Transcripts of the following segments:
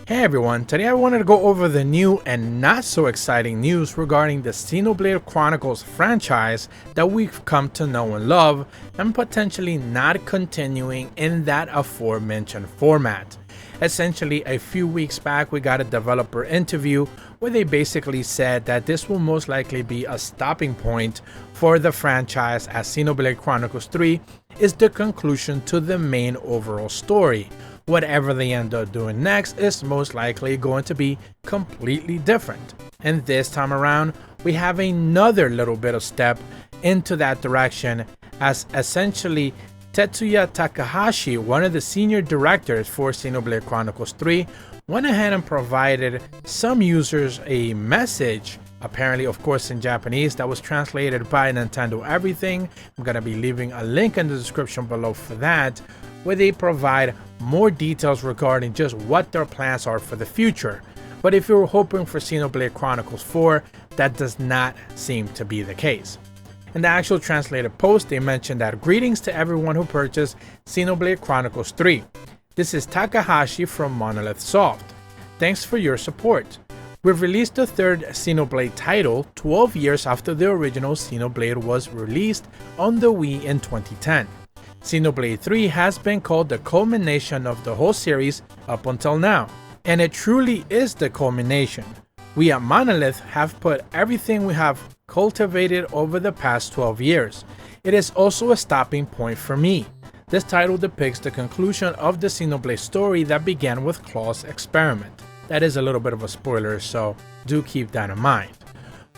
Hey everyone, today I wanted to go over the new and not so exciting news regarding the Xenoblade Chronicles franchise that we've come to know and love, and potentially not continuing in that aforementioned format. Essentially, a few weeks back we got a developer interview where they basically said that this will most likely be a stopping point for the franchise, as Xenoblade Chronicles 3 is the conclusion to the main overall story. Whatever they end up doing next is most likely going to be completely different. And this time around, we have another little bit of step into that direction, as essentially Tetsuya Takahashi, one of the senior directors for Xenoblade Chronicles 3, went ahead and provided some users a message, apparently of course in Japanese, that was translated by Nintendo Everything. I'm going to be leaving a link in the description below for that, where they provide more details regarding just what their plans are for the future. But if you were hoping for Xenoblade Chronicles 4, that does not seem to be the case. In the actual translated post, they mentioned that greetings to everyone who purchased Xenoblade Chronicles 3. This is Takahashi from Monolith Soft. Thanks for your support. We've released the third Xenoblade title 12 years after the original Xenoblade was released on the Wii in 2010. Xenoblade 3 has been called the culmination of the whole series up until now, and it truly is the culmination. We at Monolith have put everything we have cultivated over the past 12 years. It is also a stopping point for me. This title depicts the conclusion of the Xenoblade story that began with Claw's experiment. That is a little bit of a spoiler, so do keep that in mind.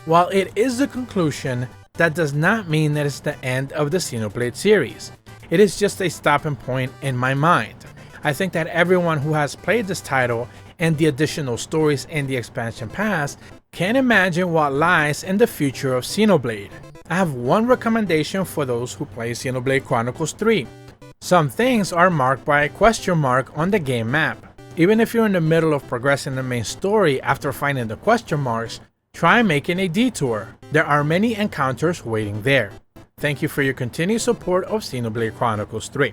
While it is the conclusion, that does not mean that it's the end of the Xenoblade series. It is just a stopping point in my mind. I think that everyone who has played this title and the additional stories in the expansion pass can imagine what lies in the future of Xenoblade. I have one recommendation for those who play Xenoblade Chronicles 3. Some things are marked by a question mark on the game map. Even if you're in the middle of progressing the main story after finding the question marks, try making a detour. There are many encounters waiting there. Thank you for your continued support of Xenoblade Chronicles 3.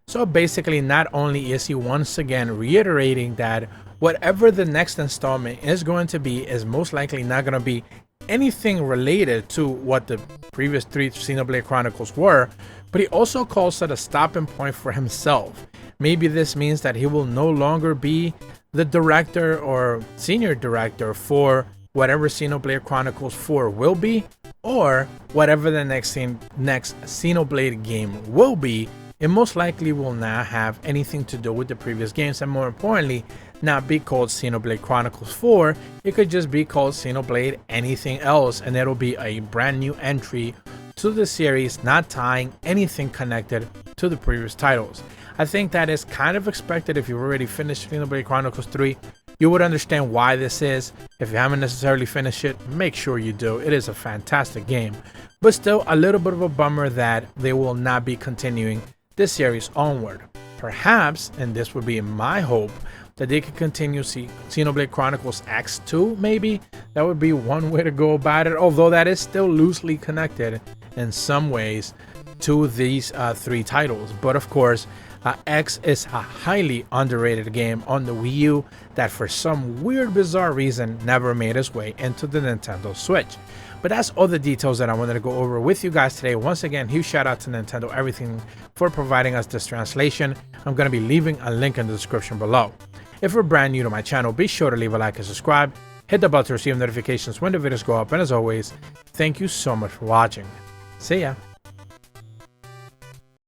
So basically, not only is he once again reiterating that whatever the next installment is going to be is most likely not going to be anything related to what the previous three Xenoblade Chronicles were, but he also calls it a stopping point for himself. Maybe this means that he will no longer be the director or senior director for whatever Xenoblade Chronicles 4 will be, or whatever the next Xenoblade game will be. It most likely will not have anything to do with the previous games, and more importantly, not be called Xenoblade Chronicles 4. It could just be called Xenoblade anything else, and it'll be a brand new entry to the series, not tying anything connected to the previous titles. I think that is kind of expected. If you've already finished Xenoblade Chronicles 3, you would understand why this is. If you haven't necessarily finished it, make sure you do. It is a fantastic game, but still a little bit of a bummer that they will not be continuing this series onward. Perhaps, and this would be my hope, that they could continue Xenoblade Chronicles X2 maybe. That would be one way to go about it, although that is still loosely connected in some ways to these three titles. But of course, X is a highly underrated game on the Wii U that for some weird bizarre reason never made its way into the Nintendo Switch. But that's all the details that I wanted to go over with you guys today. Once again, huge shout out to Nintendo Everything for providing us this translation. I'm going to be leaving a link in the description below. If you're brand new to my channel, be sure to leave a like and subscribe. Hit the bell to receive notifications when the videos go up. And as always, thank you so much for watching. See ya.